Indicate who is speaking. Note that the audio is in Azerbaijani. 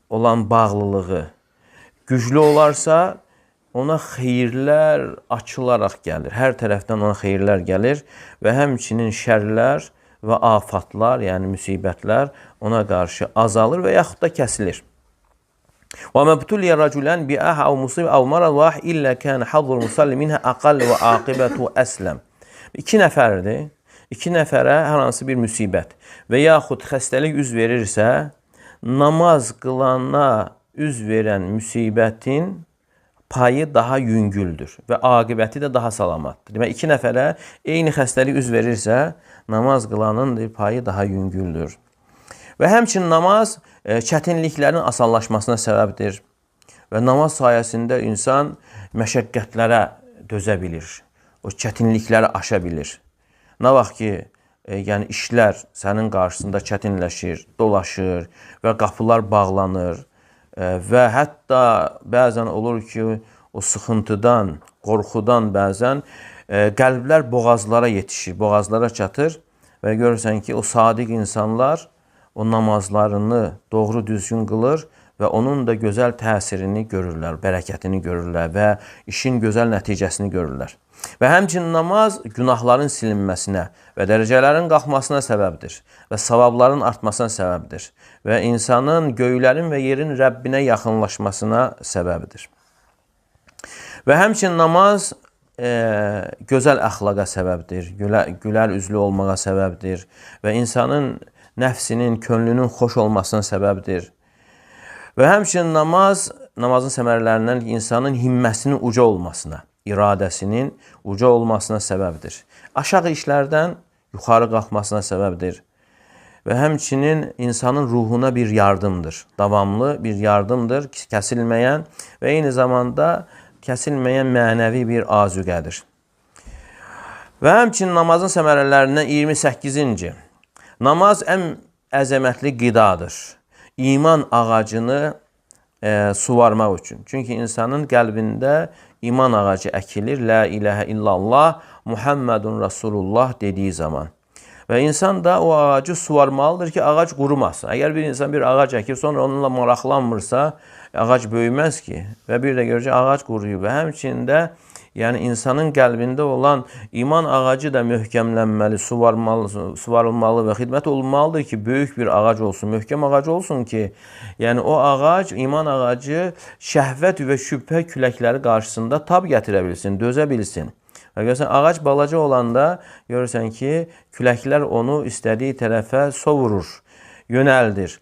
Speaker 1: olan bağlılığı güclü olarsa, ona xeyirlər açılaraq gəlir. Hər tərəfdən ona xeyirlər gəlir və həmçinin şərlər və afatlar, yəni müsibətlər ona qarşı azalır və yaxud da kəsilir. وَمَا ابْتُلِيَ رَجُلًا بِأَحَ أَوْ مُصِيبَةٍ أَوْ مَرَضٍ وَاحٍ إِلَّا كَانَ حَظُّ الْمُصَلِّ مِنْهَا أَقَلَّ وَعَاقِبَتُهُ أَسْلَمَ. İki nəfərdir. İki nəfərə hər hansı bir müsibət və yaxud xəstəlik üz verirsə, namaz qılana üz verən müsibətin payı daha yüngüldür və aqibəti də daha salamatdır. Demək, iki nəfərə eyni xəstəlik üz verirsə, namaz qılanın payı daha yüngüldür. Və həmçinin namaz çətinliklərin asanlaşmasına səbəbdir və namaz sayəsində insan məşəqqətlərə dözə bilir, o çətinlikləri aşa bilir. Nə vaxt ki, yəni işlər sənin qarşısında çətinləşir, dolaşır və qapılar bağlanır və hətta bəzən olur ki, o sıxıntıdan, qorxudan bəzən qəlblər boğazlara yetişir, boğazlara çatır və görürsən ki, o sadiq insanlar o namazlarını doğru düzgün qılır və onun da gözəl təsirini görürlər, bərəkətini görürlər və işin gözəl nəticəsini görürlər. Və həmçinin namaz günahların silinməsinə və dərəcələrin qalxmasına səbəbdir və savabların artmasına səbəbdir və insanın göylərin və yerin Rəbbinə yaxınlaşmasına səbəbdir. Və həmçinin namaz gözəl əxlaqa səbəbdir, gülər üzlü olmağa səbəbdir və insanın nəfsinin, könlünün xoş olmasına səbəbdir. Və həmçinin namazın səmərələrindən insanın himməsinin uca olmasına, iradəsinin uca olmasına səbəbdir. Aşağı işlərdən yuxarı qalxmasına səbəbdir. Və həmçinin insanın ruhuna bir yardımdır, davamlı bir yardımdır, kəsilməyən və eyni zamanda kəsilməyən mənəvi bir azüqədir. Və həmçinin namazın səmərələrindən 28-ci. Namaz ən əzəmətli qidadır. İman ağacını suvarmaq üçün. Çünki insanın qəlbində iman ağacı əkilir. La ilahə illallah, Muhammedun Rasulullah dediyi zaman. Və insan da o ağacı suvarmalıdır ki, ağac qurumasın. Əgər bir insan bir ağac əkir, sonra onunla maraqlanmırsa, ağac böyüməz ki. Və bir də görəcək, ağac quruyub. Və həmçində yəni insanın qəlbində olan iman ağacı da möhkəmlənməli, suvarılmalı və xidmət olunmalıdır ki, böyük bir ağac olsun, möhkəm ağac olsun ki, yəni o ağac, iman ağacı şəhvət və şübhə küləkləri qarşısında tab gətirə bilsin, dözə bilsin. Və görürsən, ağac balaca olanda görürsən ki, küləklər onu istədiyi tərəfə sovurur, yönəldir.